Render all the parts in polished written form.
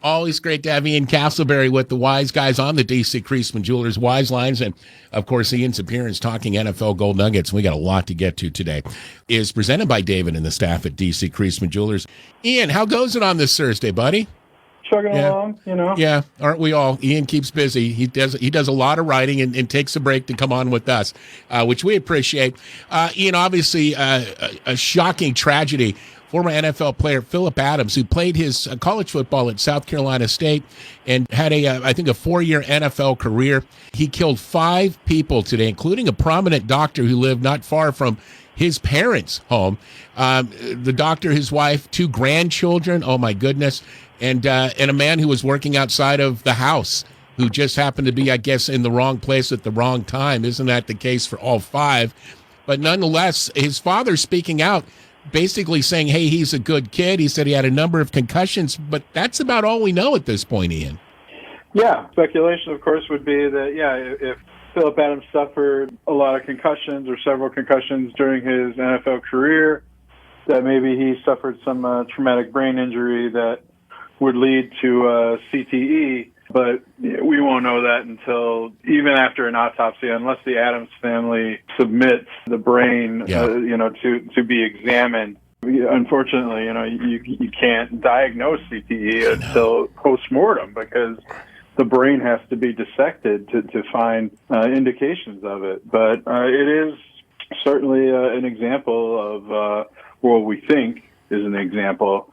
Always great to have Ian Castleberry with the Wise Guys on the DC Creasman Jewelers Wise Lines. And, of course, Ian's appearance talking NFL Gold Nuggets, and we got a lot to get to today, is presented by David and the staff at DC Creasman Jewelers. Ian, how goes it on this Thursday, buddy? Chugging along, Yeah, aren't we all? Ian keeps busy. He does a lot of writing and takes a break to come on with us, which we appreciate. Ian, obviously, a shocking tragedy. Former NFL player Philip Adams, who played his college football at South Carolina State and had I think a 4-year NFL career. He killed 5 people today, including a prominent doctor who lived not far from his parents' home. The doctor, his wife, 2 grandchildren. Oh my goodness. And a man who was working outside of the house who just happened to be, I guess, in the wrong place at the wrong time. Isn't that the case for all 5? But nonetheless, his father speaking out, basically saying, hey, he's a good kid. He said he had a number of concussions, but that's about all we know at this point, Ian. Yeah, speculation, of course, would be that, if Philip Adams suffered a lot of concussions or several concussions during his NFL career, that maybe he suffered some traumatic brain injury that would lead to CTE. But we won't know that until even after an autopsy, unless the Adams family submits the brain, to be examined. Unfortunately, you can't diagnose CTE until post-mortem because the brain has to be dissected to find indications of it. But it is certainly an example of what we think is an example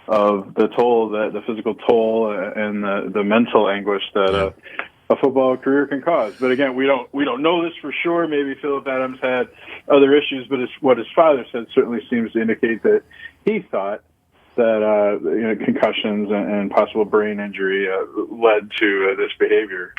of the toll, the physical toll and the mental anguish that a football career can cause. But again, we don't know this for sure. Maybe Philip Adams had other issues, but what his father said certainly seems to indicate that he thought that concussions and possible brain injury led to this behavior.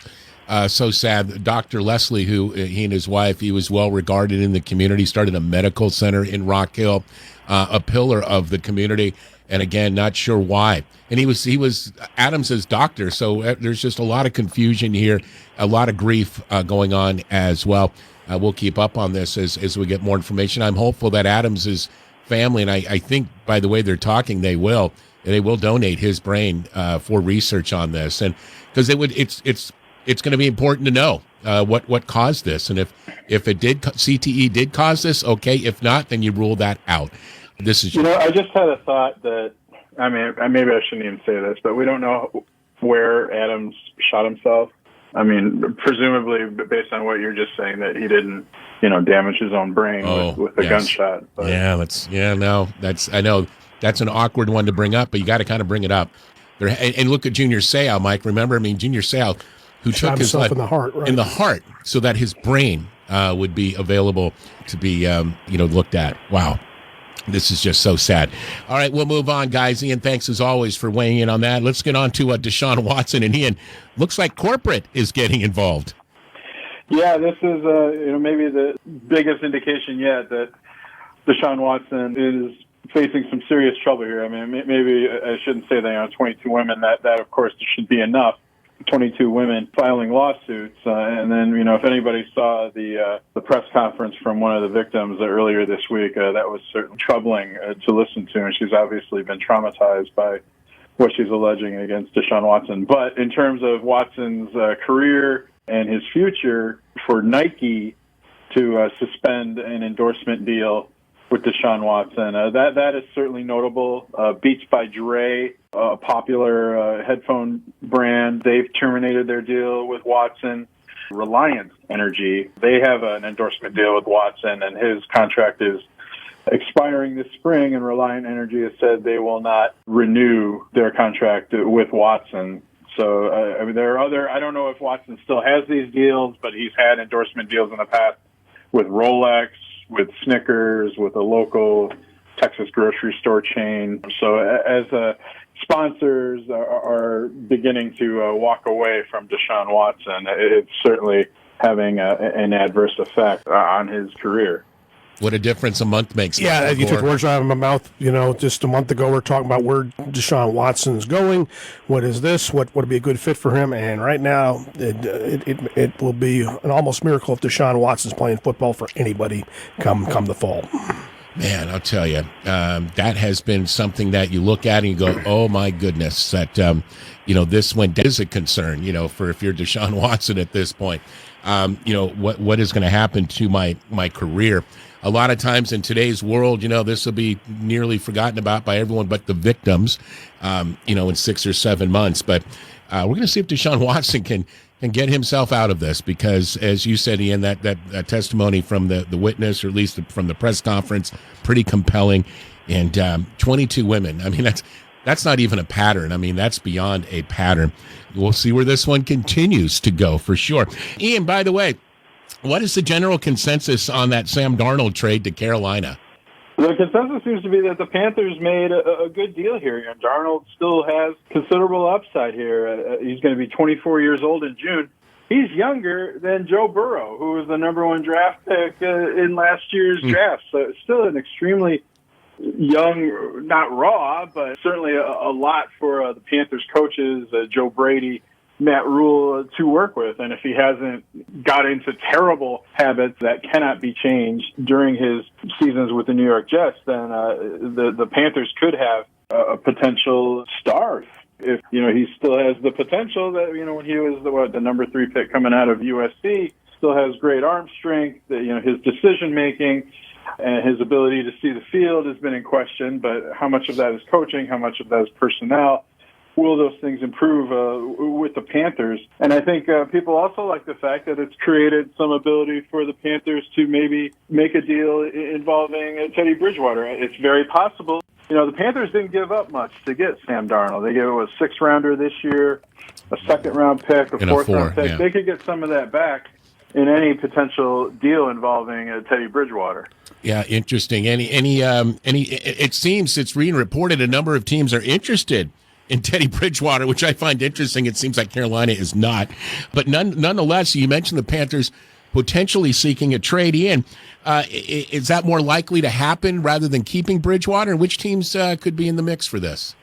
So sad. Dr. Leslie, who he and his wife, he was well regarded in the community, started a medical center in Rock Hill, a pillar of the community. And again, not sure why. And he was Adams's doctor, so there's just a lot of confusion here, a lot of grief going on as well. We'll keep up on this as we get more information. I'm hopeful that Adams's family, and I think by the way they're talking, they will donate his brain for research on this, and because it's going to be important to know what caused this, and if CTE did cause this, okay. If not, then you rule that out. This is I just had a thought that, maybe I shouldn't even say this, but we don't know where Adams shot himself. Presumably, based on what you're just saying, that he didn't, damage his own brain with a gunshot. But. I know that's an awkward one to bring up, but you got to kind of bring it up. And look at Junior Seau, Mike. Remember, Junior Seau, who took his life in the heart, right? In the heart, so that his brain would be available to be, looked at. Wow. This is just so sad. All right, we'll move on, guys. Ian, thanks as always for weighing in on that. Let's get on to Deshaun Watson. And Ian, looks like corporate is getting involved. Yeah, this is maybe the biggest indication yet that Deshaun Watson is facing some serious trouble here. Maybe I shouldn't say that 22 women. That of course should be enough. 22 women filing lawsuits, and then if anybody saw the press conference from one of the victims earlier this week, that was certainly troubling to listen to, and she's obviously been traumatized by what she's alleging against Deshaun Watson. But in terms of Watson's career and his future, for Nike to suspend an endorsement deal with Deshaun Watson, that is certainly notable. Beats by Dre, a popular headphone brand, they've terminated their deal with Watson. Reliance Energy, they have an endorsement deal with Watson, and his contract is expiring this spring, and Reliant Energy has said they will not renew their contract with Watson. So, there are other, I don't know if Watson still has these deals, but he's had endorsement deals in the past with Rolex, with Snickers, with a local Texas grocery store chain. So as sponsors are beginning to walk away from Deshaun Watson, it's certainly having an adverse effect on his career. What a difference a month makes. Yeah, you took words out of my mouth. Just a month ago, we are talking about where Deshaun Watson's going. What is this? What would be a good fit for him? And right now, it will be an almost miracle if Deshaun Watson's playing football for anybody come the fall. Man, I'll tell you, that has been something that you look at and you go, oh, my goodness, that, this one is a concern, for if you're Deshaun Watson at this point. What is going to happen to my career? A lot of times in today's world, this will be nearly forgotten about by everyone but the victims, in 6 or 7 months. But we're going to see if Deshaun Watson can get himself out of this, because, as you said, Ian, that testimony from the witness, or at least from the press conference, pretty compelling. And 22 women. I mean, that's not even a pattern. I mean, that's beyond a pattern. We'll see where this one continues to go for sure. Ian, by the way, what is the general consensus on that Sam Darnold trade to Carolina? The consensus seems to be that the Panthers made a good deal here. Darnold still has considerable upside here. He's going to be 24 years old in June. He's younger than Joe Burrow, who was the number 1 draft pick in last year's draft. So it's still an extremely young, not raw, but certainly a lot for the Panthers coaches, Joe Brady, Matt Rule, to work with. And if he hasn't got into terrible habits that cannot be changed during his seasons with the New York Jets, then the Panthers could have a potential star. If, he still has the potential that, when he was the number 3 pick coming out of USC, still has great arm strength, his decision-making and his ability to see the field has been in question, but how much of that is coaching, how much of that is personnel? Will those things improve with the Panthers? And I think people also like the fact that it's created some ability for the Panthers to maybe make a deal involving Teddy Bridgewater. It's very possible. The Panthers didn't give up much to get Sam Darnold. They gave him a 6th-rounder this year, a 2nd-round pick, a 4th-round pick. Yeah. They could get some of that back in any potential deal involving Teddy Bridgewater. Yeah, interesting. It seems it's being reported a number of teams are interested in Teddy Bridgewater, which I find interesting. It seems like Carolina is not. But nonetheless, you mentioned the Panthers potentially seeking a trade in. Is that more likely to happen rather than keeping Bridgewater? And which teams could be in the mix for this?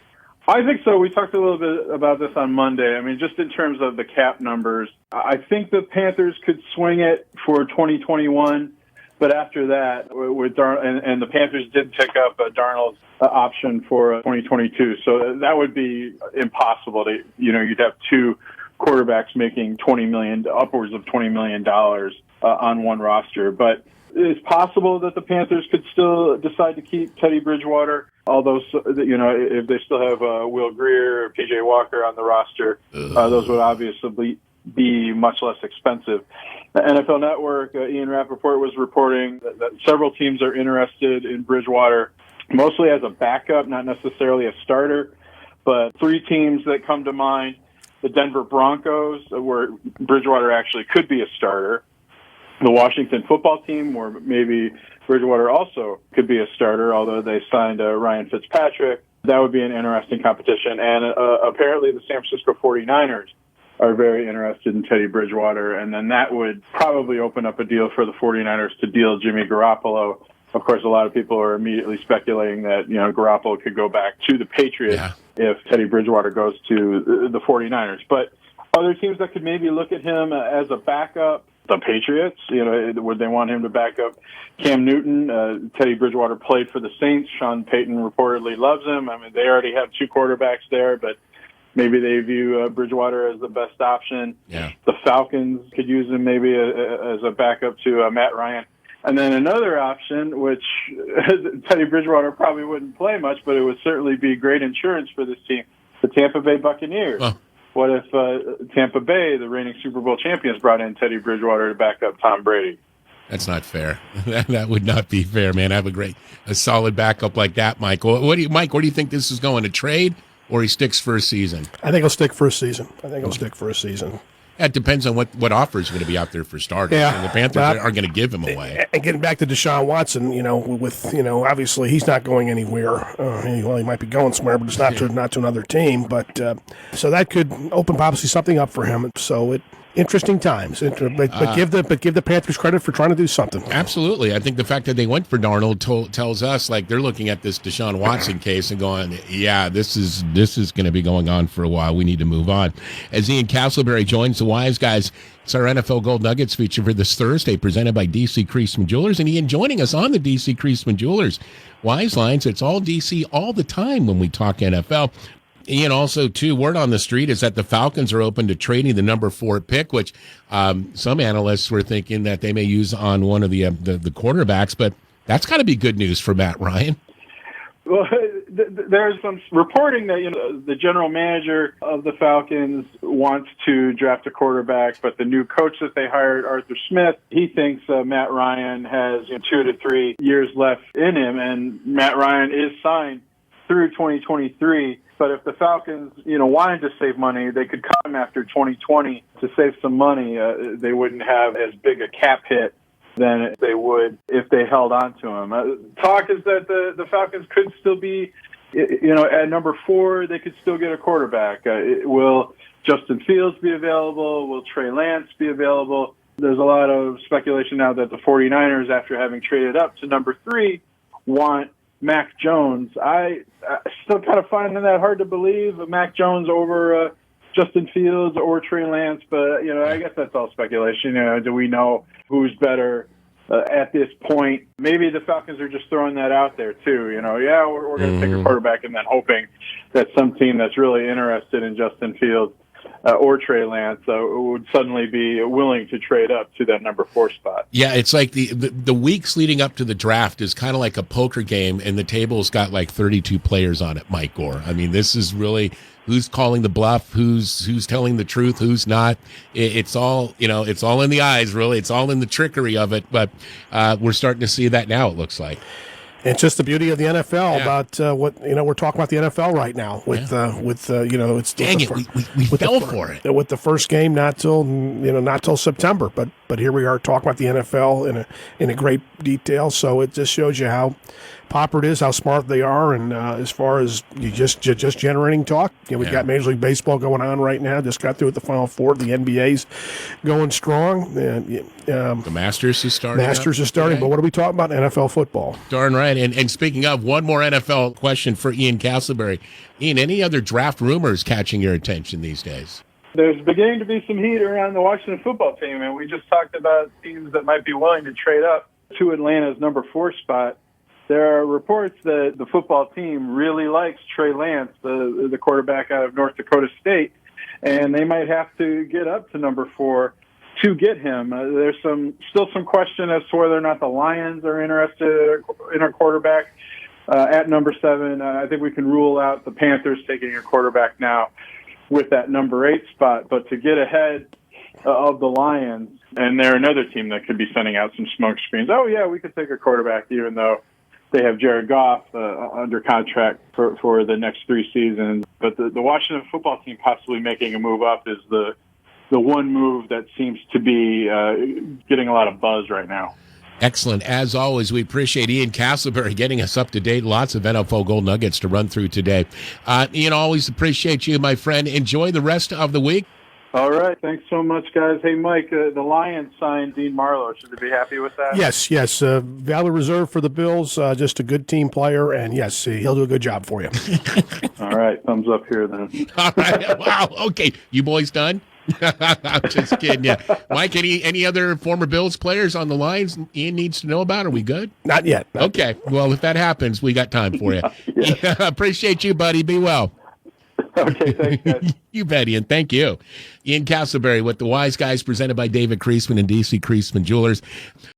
I think so. We talked a little bit about this on Monday. I mean, just in terms of the cap numbers, I think the Panthers could swing it for 2021. But after that, with and the Panthers did pick up Darnold's option for 2022. So that would be impossible to, you'd have 2 quarterbacks making upwards of $20 million on one roster. But it's possible that the Panthers could still decide to keep Teddy Bridgewater, although, if they still have Will Grier or P.J. Walker on the roster, those would obviously be much less expensive. The NFL Network, Ian Rappaport was reporting that several teams are interested in Bridgewater, mostly as a backup, not necessarily a starter, but 3 teams that come to mind: the Denver Broncos, where Bridgewater actually could be a starter; the Washington football team, where maybe Bridgewater also could be a starter, although they signed Ryan Fitzpatrick. That would be an interesting competition. And apparently the San Francisco 49ers are very interested in Teddy Bridgewater, and then that would probably open up a deal for the 49ers to deal Jimmy Garoppolo. Of course, a lot of people are immediately speculating that, Garoppolo could go back to the Patriots if Teddy Bridgewater goes to the 49ers. But other teams that could maybe look at him as a backup, the Patriots, would they want him to back up Cam Newton? Teddy Bridgewater played for the Saints. Sean Payton reportedly loves him. I mean, they already have 2 quarterbacks there, but maybe they view Bridgewater as the best option. Yeah. The Falcons could use him maybe as a backup to Matt Ryan. And then another option, which Teddy Bridgewater probably wouldn't play much, but it would certainly be great insurance for this team, the Tampa Bay Buccaneers. Oh. What if Tampa Bay, the reigning Super Bowl champions, brought in Teddy Bridgewater to back up Tom Brady? That's not fair. That would not be fair, man. Have a solid backup like that, Mike. Mike, where do you think this is going? A trade? Or he sticks for a season? I think he'll stick for a season. It depends on what offers are going to be out there for starters. Yeah, and the Panthers aren't going to give him away. And getting back to Deshaun Watson, obviously he's not going anywhere. He might be going somewhere, but it's not to another team. But so that could open obviously something up for him. So Interesting times, but give the Panthers credit for trying to do something. Absolutely. I think the fact that they went for Darnold tells us, like, they're looking at this Deshaun Watson case and going, yeah, this is going to be going on for a while. We need to move on. As Ian Castleberry joins the Wise Guys, it's our NFL Gold Nuggets feature for this Thursday, presented by DC Creasman Jewelers. And Ian joining us on the DC Creasman Jewelers Wise Lines. It's all DC all the time when we talk NFL. Ian, also, too, word on the street is that the Falcons are open to trading the number 4 pick, which some analysts were thinking that they may use on one of the quarterbacks, but that's got to be good news for Matt Ryan. Well, there's some reporting that the general manager of the Falcons wants to draft a quarterback, but the new coach that they hired, Arthur Smith, he thinks Matt Ryan has 2 to 3 years left in him, and Matt Ryan is signed through 2023. But if the Falcons, wanted to save money, they could cut him after 2020 to save some money. They wouldn't have as big a cap hit than they would if they held on to him. Talk is that the Falcons could still be, at number 4, they could still get a quarterback. Will Justin Fields be available? Will Trey Lance be available? There's a lot of speculation now that the 49ers, after having traded up to number 3, want Mac Jones. I still kind of find that hard to believe, Mac Jones over Justin Fields or Trey Lance, but I guess that's all speculation. Do we know who's better at this point? Maybe the Falcons are just throwing that out there too. We're going to take a quarterback and then hoping that some team that's really interested in Justin Fields or Trey Lance would suddenly be willing to trade up to that number 4 spot. Yeah, it's like the weeks leading up to the draft is kind of like a poker game, and the table's got like 32 players on it, Mike Gore. I mean, this is really who's calling the bluff, who's telling the truth, who's not. It's all, it's all in the eyes, really. It's all in the trickery of it, but we're starting to see that now, it looks like. It's just the beauty of the NFL about what we're talking about the NFL right now with it's dang it, we fell for it with the first game not till September, but here we are talking about the NFL in a great detail. So it just shows you how proper it is, how smart they are, and as far as you just generating talk, we've got Major League Baseball going on right now. Just got through with the Final Four. The NBA's going strong. The Masters is starting. But what are we talking about? NFL football. Darn right. And speaking of, one more NFL question for Ian Castleberry. Ian, any other draft rumors catching your attention these days? There's beginning to be some heat around the Washington football team, and we just talked about teams that might be willing to trade up to Atlanta's number 4 spot. There are reports that the football team really likes Trey Lance, the quarterback out of North Dakota State, and they might have to get up to number 4 to get him. There's still some question as to whether or not the Lions are interested in a quarterback at number 7. I think we can rule out the Panthers taking a quarterback now with that number 8 spot, but to get ahead of the Lions, and they're another team that could be sending out some smoke screens. Oh yeah, we could take a quarterback, even though they have Jared Goff under contract for the next 3 seasons. But the Washington football team possibly making a move up is the one move that seems to be getting a lot of buzz right now. Excellent. As always, we appreciate Ian Castleberry getting us up to date. Lots of NFL Gold Nuggets to run through today. Ian, always appreciate you, my friend. Enjoy the rest of the week. All right. Thanks so much, guys. Hey, Mike, the Lions signed Dean Marlowe. Should they be happy with that? Yes. Valor reserve for the Bills. Just a good team player, and yes, he'll do a good job for you. All right. Thumbs up here, then. All right. Wow. Okay. You boys done? I'm just kidding. Yeah, Mike. Any other former Bills players on the lines Ian needs to know about? Are we good? Not yet. Okay. Well, if that happens, we got time for you. Yeah, appreciate you, buddy. Be well. Okay, thanks, guys. You bet, Ian. Thank you. Ian Castleberry with the Wise Guys, presented by David Creasman and DC Creasman Jewelers.